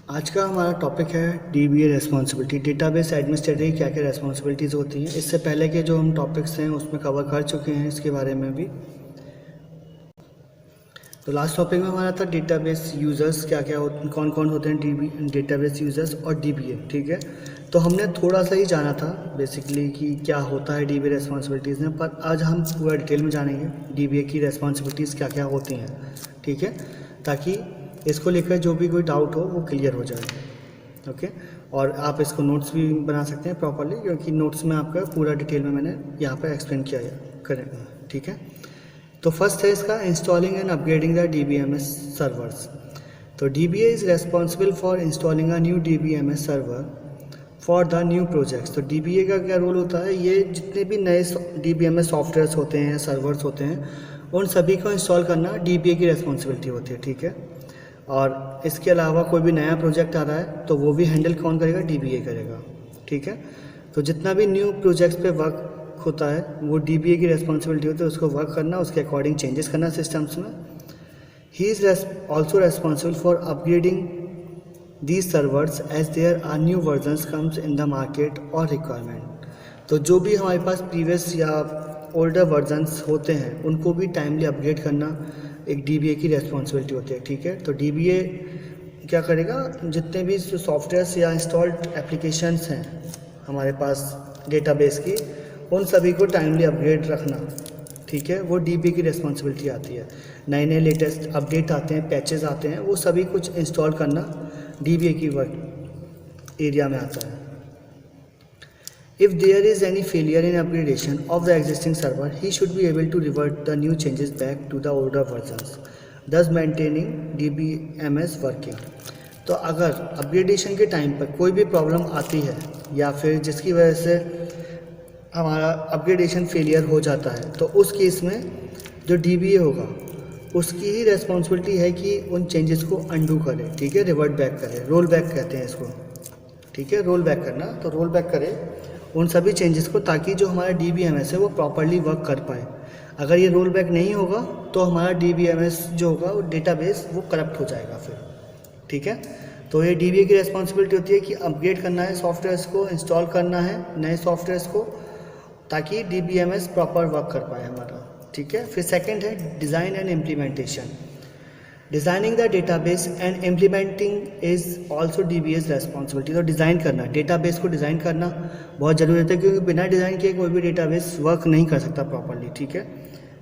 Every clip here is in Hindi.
आज का हमारा टॉपिक है डीबीए रेस्पॉन्सिबिलिटी। डेटाबेस एडमिनिस्ट्रेटर की क्या क्या रेस्पॉन्सिबिलिटीज़ होती हैं। इससे पहले के जो हम टॉपिक्स हैं उसमें कवर कर चुके हैं इसके बारे में भी। तो लास्ट टॉपिक में हमारा था डेटाबेस यूज़र्स क्या क्या कौन कौन होते हैं डेटाबेस यूज़र्स और डीबीए। ठीक है, तो हमने थोड़ा सा ही जाना था बेसिकली कि क्या होता है डीबीए रेस्पॉन्सिबिलिटीज़ में, पर आज हम पूरा डिटेल में जानेंगे डीबीए की रेस्पॉन्सिबिलिटीज़ क्या क्या होती हैं। ठीक है, ताकि इसको लेकर जो भी कोई डाउट हो वो क्लियर हो जाए। ओके, और आप इसको नोट्स भी बना सकते हैं प्रॉपरली, क्योंकि नोट्स में आपका पूरा डिटेल में मैंने यहाँ पर एक्सप्लेन किया करेंगे। ठीक है, तो फर्स्ट है इसका installing and upgrading the DBMS servers. तो DBA is responsible for installing a new DBMS server for the new projects. तो DBA का क्या रोल होता है, ये जितने भी नए DBMS सॉफ्टवेयर्स होते हैं, सर्वर्स होते हैं, उन सभी को इंस्टॉल करना DBA की रेस्पॉन्सिबिलिटी होती है। ठीक है, और इसके अलावा कोई भी नया प्रोजेक्ट आ रहा है तो वो भी हैंडल कौन करेगा, DBA करेगा। ठीक है, तो जितना भी न्यू प्रोजेक्ट्स पे वर्क होता है वो DBA की रेस्पॉन्सिबिलिटी होती है, उसको वर्क करना, उसके अकॉर्डिंग चेंजेस करना सिस्टम्स में। He is also responsible for upgrading these servers as there are new versions comes in the market और रिक्वायरमेंट। तो जो भी हमारे पास प्रीवियस या ओल्डर वर्जन्स होते हैं उनको भी टाइमली अपग्रेड करना एक DBA की रेस्पॉन्सिबिलिटी होती है। ठीक है, तो DBA क्या करेगा, जितने भी सॉफ्टवेयर्स या इंस्टॉल्ड एप्लीकेशंस हैं हमारे पास डेटाबेस की, उन सभी को टाइमली अपग्रेड रखना। ठीक है, वो DBA की रिस्पॉन्सिबिलिटी आती है। नए नए लेटेस्ट अपडेट आते हैं, पैचेस आते हैं, वो सभी कुछ इंस्टॉल करना DBA की वर्क एरिया में आता है। If there is any failure in upgradation of the existing server, he should be able to revert the new changes back to the older versions, thus maintaining DBMS working. तो अगर अपग्रेडेशन के टाइम पर कोई भी प्रॉब्लम आती है या फिर जिसकी वजह से हमारा अपग्रेडेशन फेलियर हो जाता है, तो उस केस में जो DBA होगा उसकी ही रेस्पॉन्सिबिलिटी है कि उन चेंजेस को अंडू करे। ठीक है, रिवर्ट बैक करे, रोल बैक कहते हैं इसको। ठीक है, रोल बैक करना, तो रोल बैक करे उन सभी चेंजेस को, ताकि जो हमारा DBMS है वो प्रॉपरली वर्क कर पाए। अगर ये रोल बैक नहीं होगा तो हमारा DBMS जो होगा वो डेटाबेस वो करप्ट हो जाएगा फिर। ठीक है, तो ये DBA की रेस्पॉन्सिबिलिटी होती है कि अपग्रेड करना है सॉफ्टवेयर्स को, इंस्टॉल करना है नए सॉफ्टवेयर्स को, ताकि DBMS प्रॉपर वर्क कर पाए हमारा। ठीक है, फिर सेकंड है design and implementation. Designing the database and implementing is also DBA's responsibility. तो डिज़ाइन करना, डेटाबेस को डिज़ाइन करना बहुत ज़रूरी होता है, क्योंकि बिना डिज़ाइन किए कोई भी डेटाबेस वर्क नहीं कर सकता प्रॉपरली। ठीक है,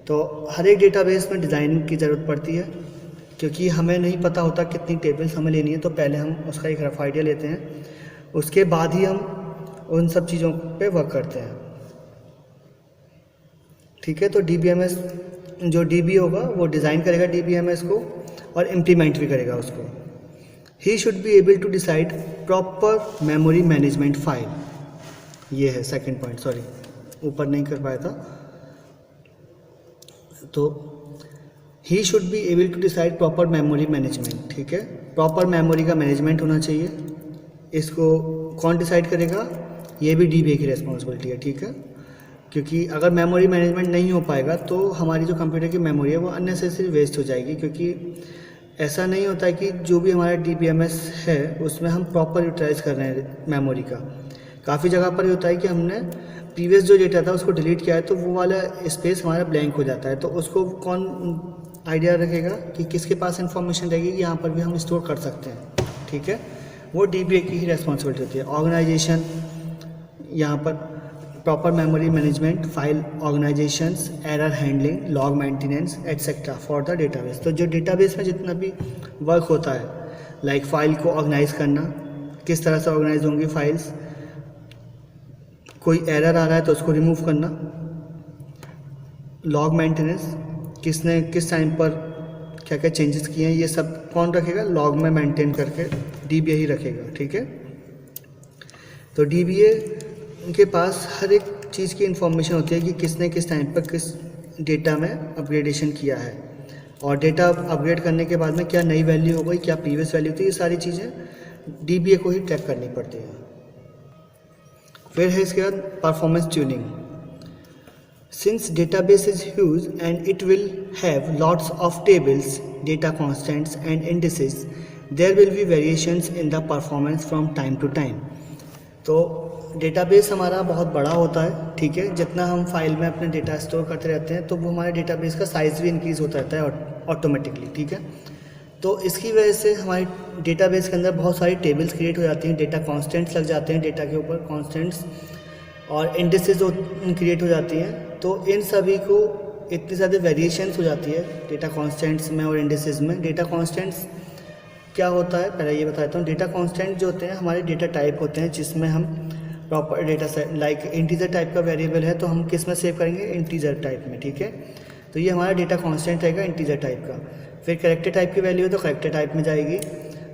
तो हर एक डेटाबेस में डिज़ाइनिंग की ज़रूरत पड़ती है, क्योंकि हमें नहीं पता होता कितनी टेबल्स हमें लेनी है, तो पहले हम उसका एक रफ आइडिया लेते हैं, उसके बाद ही हम उन सब चीज़ों पे वर्क करते हैं। ठीक है, तो DBMS जो DBA होगा वो डिज़ाइन करेगा DBMS को और इम्प्लीमेंट भी करेगा उसको। He should be able to decide proper memory management file. ये है सेकंड पॉइंट, सॉरी ऊपर नहीं कर पाया था। तो he should be able to decide proper memory management. ठीक है, प्रॉपर मेमोरी का मैनेजमेंट होना चाहिए। इसको कौन डिसाइड करेगा, ये भी DBA की रेस्पॉन्सिबिलिटी है। ठीक है, क्योंकि अगर मेमोरी मैनेजमेंट नहीं हो पाएगा तो हमारी जो कंप्यूटर की मेमोरी है वो अननेसेसरी वेस्ट हो जाएगी, क्योंकि ऐसा नहीं होता है कि जो भी हमारा DBMS है उसमें हम प्रॉपर यूटिलाइज कर रहे हैं मेमोरी का। काफ़ी जगह पर ये होता है कि हमने प्रीवियस जो डेटा था उसको डिलीट किया है, तो वो वाला स्पेस हमारा ब्लैंक हो जाता है, तो उसको कौन आइडिया रखेगा कि किसके पास इंफॉर्मेशन रहेगी कि यहाँ पर भी हम स्टोर कर सकते हैं। ठीक है, वो DBA की ही रेस्पॉन्सिबिलिटी होती है। ऑर्गेनाइजेशन, यहाँ पर proper memory management, file organisations, error handling, log maintenance etcetera for the database. तो जो डेटाबेस में जितना भी वर्क होता है, लाइक फाइल को ऑर्गेनाइज करना, किस तरह से ऑर्गेनाइज होंगी फाइल्स, कोई एरर आ रहा है तो उसको रिमूव करना, लॉग मेंटेनेंस, किसने किस टाइम पर क्या क्या चेंजेस किए हैं, ये सब कौन रखेगा, लॉग में मेंटेन करके DBA ही रखेगा। ठीक है, तो DBA उनके पास हर एक चीज़ की इन्फॉर्मेशन होती है कि किसने किस टाइम पर किस डेटा में अपग्रेडेशन किया है, और डेटा अपग्रेड करने के बाद में क्या नई वैल्यू हो गई, क्या प्रीवियस वैल्यू थी, ये सारी चीज़ें DBA को ही ट्रैक करनी पड़ती हैं। फिर है इसके बाद performance tuning. Since database is huge and it will have lots of tables, data constants and indices, there will be variations in the performance from time to time. तो डेटाबेस हमारा बहुत बड़ा होता है, ठीक है। जितना हम फाइल में अपने डेटा स्टोर करते रहते हैं तो वो हमारे डेटाबेस का साइज़ भी इंक्रीज़ होता रहता है ऑटोमेटिकली, ठीक है। तो इसकी वजह से हमारे डेटाबेस के अंदर बहुत सारी टेबल्स क्रिएट हो जाती हैं, डेटा कॉन्स्टेंट्स लग जाते हैं, डेटा के ऊपर कॉन्स्टेंट्स और इंडिसेस क्रिएट हो जाती हैं। तो इन सभी को इतनी ज़्यादा वेरिएशंस हो जाती है डेटा कॉन्स्टेंट्स में और इंडिसेस में। डेटा कॉन्स्टेंट्स क्या होता है पहले ये बताता हूँ। डेटा कॉन्स्टेंट जो होते हैं हमारे डेटा टाइप होते हैं, जिसमें हम proper data like integer type का वेरिएबल है तो हम किस में सेव करेंगे, इंटीजर टाइप में, ठीक है। तो ये हमारा डेटा कॉन्स्टेंट रहेगा इंटीजर टाइप का। फिर कैरेक्टर टाइप की वैल्यू है तो कैरेक्टर टाइप में जाएगी,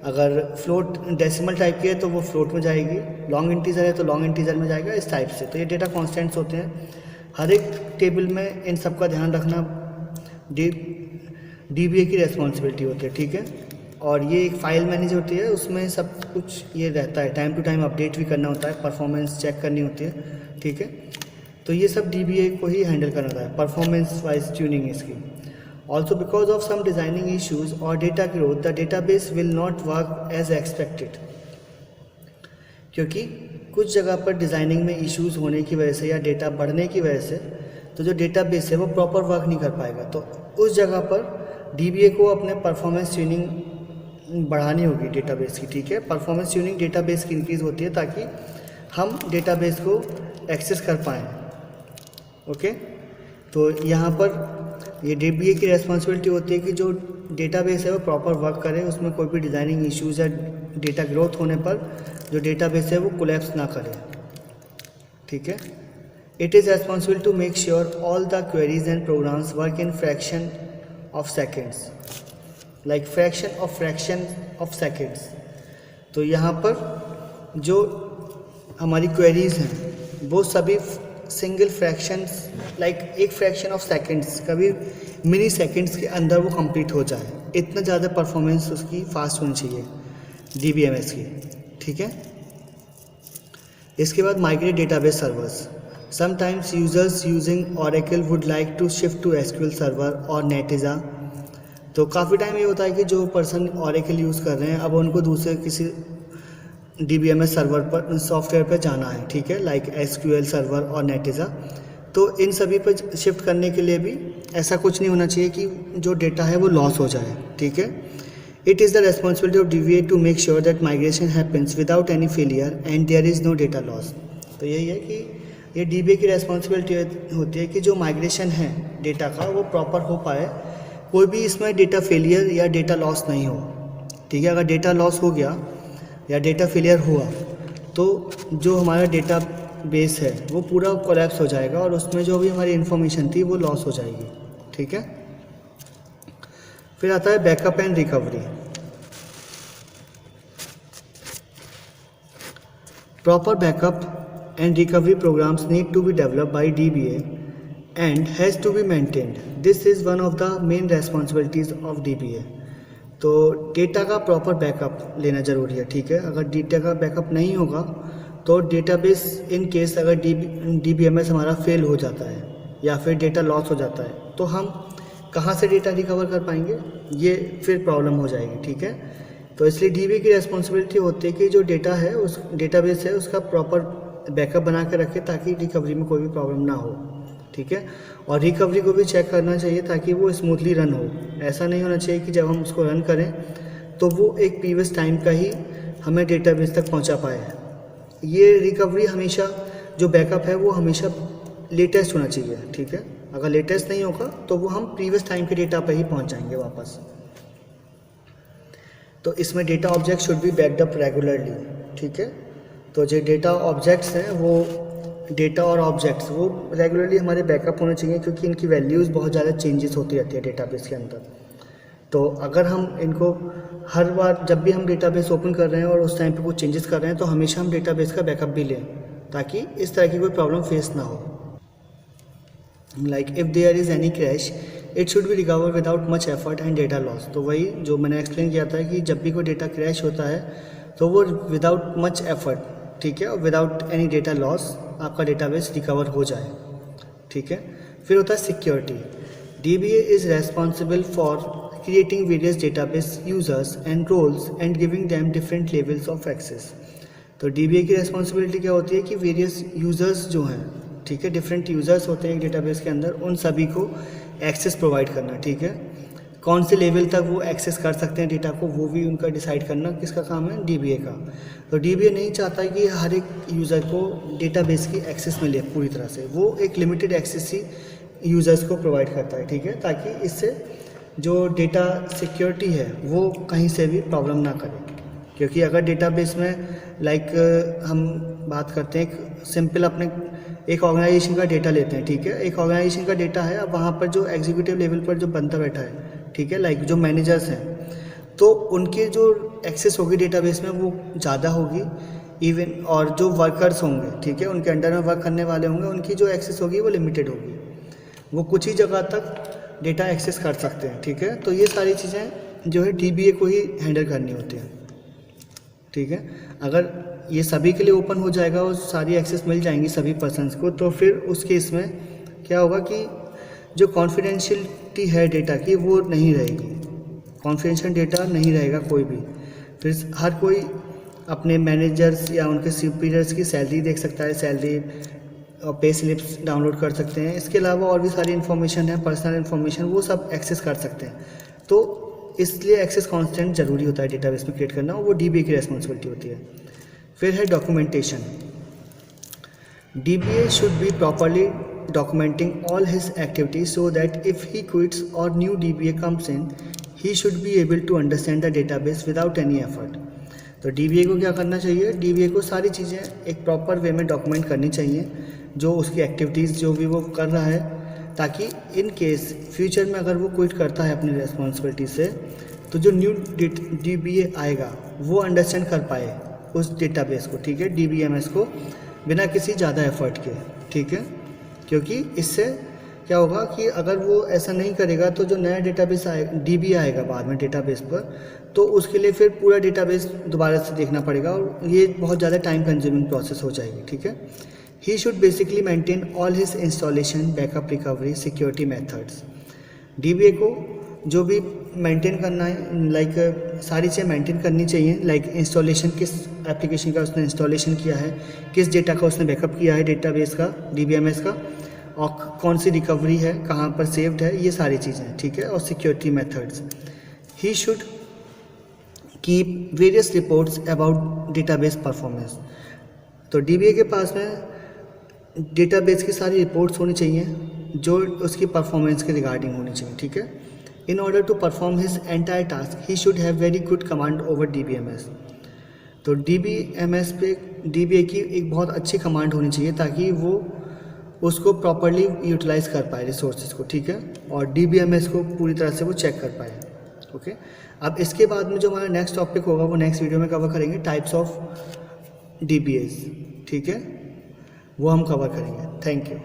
अगर फ्लोट डेसिमल टाइप की है तो वो फ्लोट में जाएगी, लॉन्ग इंटीजर है तो लॉन्ग इंटीजर में जाएगा, इस टाइप से। तो ये डेटा कॉन्स्टेंट्स होते हैं। हर एक टेबल में इन सब का ध्यान रखना DBA की रेस्पॉन्सिबिलिटी होती है, ठीक है। और ये एक फाइल मैनेज होती है, उसमें सब कुछ ये रहता है, टाइम टू टाइम अपडेट भी करना होता है, परफॉर्मेंस चेक करनी होती है, ठीक है। तो ये सब DBA को ही हैंडल करना होता है, परफॉर्मेंस वाइज ट्यूनिंग इसकी। Also because of some designing issues और data growth the database will not work as expected. क्योंकि कुछ जगह पर डिज़ाइनिंग में इश्यूज़ होने की वजह से या डेटा बढ़ने की वजह से तो जो डेटाबेस है वो प्रॉपर वर्क नहीं कर पाएगा। तो उस जगह पर DBA को अपने परफॉर्मेंस ट्यूनिंग बढ़ानी होगी डेटाबेस की, ठीक है। परफॉर्मेंस ट्यूनिंग डेटाबेस की इंक्रीज़ होती है ताकि हम डेटाबेस को एक्सेस कर पाएँ, ओके। तो यहाँ पर ये DBA की रेस्पॉन्सिबिलिटी होती है कि जो डेटाबेस है वो प्रॉपर वर्क करे, उसमें कोई भी डिज़ाइनिंग इश्यूज़ या डेटा ग्रोथ होने पर जो डेटाबेस है वो कोलैप्स ना करे, ठीक है। It is responsible to make sure all the queries and programs work in fraction of seconds, like fraction of seconds. तो यहाँ पर जो हमारी क्वेरीज हैं वो सभी सिंगल फ्रैक्शंस लाइक एक फ्रैक्शन ऑफ सेकेंड्स, कभी मिली सेकेंड्स के अंदर वो कंप्लीट हो जाए, इतना ज़्यादा परफॉर्मेंस उसकी फास्ट होनी चाहिए DBMS की, ठीक है। इसके बाद migrate database servers. Sometimes users using Oracle would like to shift to SQL server और Netezza। तो काफ़ी टाइम ये होता है कि जो पर्सन Oracle यूज़ कर रहे हैं अब उनको दूसरे किसी DBMS सर्वर पर सॉफ्टवेयर पर जाना है, ठीक है, लाइक SQL सर्वर और Netezza। तो इन सभी पर शिफ्ट करने के लिए भी ऐसा कुछ नहीं होना चाहिए कि जो डेटा है वो लॉस हो जाए, ठीक है। It is the responsibility of DBA to make sure that migration happens without any failure and there is no data loss. तो यही है कि ये DBA की रेस्पॉन्सिबिलिटी होती है कि जो माइग्रेशन है डेटा का वो प्रॉपर हो पाए, कोई भी इसमें डेटा फेलियर या डेटा लॉस नहीं हो, ठीक है। अगर डेटा लॉस हो गया या डेटा फेलियर हुआ तो जो हमारा डेटा बेस है वो पूरा कोलैप्स हो जाएगा और उसमें जो भी हमारी इन्फॉर्मेशन थी वो लॉस हो जाएगी, ठीक है। फिर आता है backup and recovery. Proper backup and recovery programs need to be developed by DBA and has to be maintained. This is one of the main responsibilities of DBA। तो डेटा का प्रॉपर बैकअप लेना ज़रूरी है, ठीक है। अगर डेटा का बैकअप नहीं होगा तो डेटाबेस इन केस अगर DBMS हमारा फेल हो जाता है या फिर डेटा लॉस हो जाता है तो हम कहाँ से डेटा रिकवर कर पाएंगे, ये फिर प्रॉब्लम हो जाएगी, ठीक है। तो इसलिए DBA की रेस्पॉन्सिबिलिटी होती है कि जो डेटा है उस डेटाबेस है उसका प्रॉपर बैकअप बना के रखे ताकि रिकवरी में कोई भी प्रॉब्लम ना हो, ठीक है। और रिकवरी को भी चेक करना चाहिए ताकि वो स्मूथली रन हो। ऐसा नहीं होना चाहिए कि जब हम उसको रन करें तो वो एक प्रीवियस टाइम का ही हमें डेटाबेस तक पहुंचा पाए। ये रिकवरी हमेशा जो बैकअप है वो हमेशा लेटेस्ट होना चाहिए, ठीक है। अगर लेटेस्ट नहीं होगा तो वो हम प्रीवियस टाइम के डेटा पे ही पहुंच जाएंगे वापस। तो इसमें data object should be backed up regularly, ठीक है। तो जो डेटा ऑब्जेक्ट्स हैं वो डेटा और ऑब्जेक्ट्स वो रेगुलरली हमारे बैकअप होने चाहिए क्योंकि इनकी वैल्यूज़ बहुत ज़्यादा चेंजेस होती रहती है डेटाबेस के अंदर। तो अगर हम इनको हर बार जब भी हम डेटाबेस ओपन कर रहे हैं और उस टाइम पे कुछ चेंजेस कर रहे हैं तो हमेशा हम डेटाबेस का बैकअप भी लें ताकि इस तरह की कोई प्रॉब्लम फेस ना हो। Like if there is any crash it should be recover without much effort and data loss. तो वही जो मैंने एक्सप्लेन किया था कि जब भी कोई डेटा क्रैश होता है तो वो विदाउट मच एफर्ट, ठीक है, और विदाउट एनी डेटा लॉस आपका डेटाबेस रिकवर हो जाए, ठीक है। फिर होता है security. DBA is responsible for creating various database users and roles and giving them different levels of access। तो DBA की रिस्पॉन्सिबिलिटी क्या होती है कि वेरियस यूज़र्स जो हैं, ठीक है, डिफरेंट यूज़र्स होते हैं एक डेटाबेस के अंदर, उन सभी को एक्सेस प्रोवाइड करना, ठीक है। कौन से लेवल तक वो एक्सेस कर सकते हैं डेटा को, वो भी उनका डिसाइड करना किसका काम है, DBA का। तो DBA नहीं चाहता कि हर एक यूज़र को डेटाबेस की एक्सेस मिले पूरी तरह से, वो एक लिमिटेड एक्सेस ही यूज़र्स को प्रोवाइड करता है, ठीक है, ताकि इससे जो डेटा सिक्योरिटी है वो कहीं से भी प्रॉब्लम ना करे। क्योंकि अगर डेटाबेस में हम बात करते हैं एक सिंपल अपने एक ऑर्गेनाइजेशन का डेटा लेते हैं, ठीक है, एक ऑर्गेनाइजेशन का डेटा है, अब वहाँ पर जो एग्जीक्यूटिव लेवल पर जो बंदा बैठा है, ठीक है, जो मैनेजर्स हैं, तो उनके जो एक्सेस होगी डेटाबेस में वो ज़्यादा होगी इवन, और जो वर्कर्स होंगे, ठीक है, उनके अंडर में वर्क करने वाले होंगे, उनकी जो एक्सेस होगी वो लिमिटेड होगी, वो कुछ ही जगह तक डेटा एक्सेस कर सकते हैं, ठीक है। तो ये सारी चीज़ें जो है DBA को ही हैंडल करनी होती हैं, ठीक है। अगर ये सभी के लिए ओपन हो जाएगा और सारी एक्सेस मिल जाएंगी सभी पर्सन्स को, तो फिर उस केस में क्या होगा कि जो कॉन्फिडेंशियलिटी है डेटा की वो नहीं रहेगी, कॉन्फिडेंशियल डेटा नहीं रहेगा कोई भी। फिर हर कोई अपने मैनेजर्स या उनके सुपीरियर्स की सैलरी देख सकता है, सैलरी और पे स्लिप्स डाउनलोड कर सकते हैं। इसके अलावा और भी सारी इन्फॉर्मेशन है, पर्सनल इन्फॉर्मेशन, वो सब एक्सेस कर सकते हैं। तो इसलिए एक्सेस कॉन्स्टेंट ज़रूरी होता है डेटाबेस में क्रिएट करना, और वो DBA की रेस्पॉन्सिबिलिटी होती है। फिर है documentation. DBA should be properly documenting all his activities so that if he quits or new DBA comes in, he should be able to understand the database without any effort। तो DBA को क्या करना चाहिए, DBA को सारी चीज़ें एक प्रॉपर वे में डॉक्यूमेंट करनी चाहिए, जो उसकी एक्टिविटीज़ जो भी वो कर रहा है, ताकि इन केस फ्यूचर में अगर वो क्विट करता है अपनी रिस्पॉन्सिबिलिटी से, तो जो न्यू DBA आएगा वो अंडरस्टैंड कर पाए उस डेटाबेस को, ठीक है, DBMS को, बिना किसी ज़्यादा एफर्ट के, ठीक है। क्योंकि इससे क्या होगा कि अगर वो ऐसा नहीं करेगा तो जो नया डेटाबेस DBA आएगा बाद में डेटाबेस पर, तो उसके लिए फिर पूरा डेटाबेस दोबारा से देखना पड़ेगा, और ये बहुत ज़्यादा टाइम कंज्यूमिंग प्रोसेस हो जाएगी, ठीक है। He should basically maintain all his installation, backup, recovery, security methods. DBA को जो भी मेंटेन करना है, सारी चीज़ें मेंटेन करनी चाहिए, इंस्टॉलेशन किस एप्लीकेशन का उसने इंस्टॉलेशन किया है, किस डेटा का उसने बैकअप किया है डेटाबेस का, DBMS का, और कौन सी रिकवरी है, कहाँ पर सेव्ड है, ये सारी चीज़ें, ठीक है, और security methods. He should keep various reports about database performance. तो DBA के पास में डेटाबेस की सारी रिपोर्ट्स होनी चाहिए जो उसकी परफॉर्मेंस के रिगार्डिंग होनी चाहिए, ठीक है। In order to perform his entire task, he should have very good command over DBMS। तो DBMS पे DBA की एक बहुत अच्छी कमांड होनी चाहिए ताकि वो उसको प्रॉपरली यूटिलाइज कर पाए रिसोर्सेज को, ठीक है, और DBMS को पूरी तरह से वो चेक कर पाए, ओके। अब इसके बाद में जो हमारा नेक्स्ट टॉपिक होगा वो नेक्स्ट वीडियो में कवर करेंगे, टाइप्स ऑफ DBAs, ठीक है, वो हम कवर करेंगे। Thank you.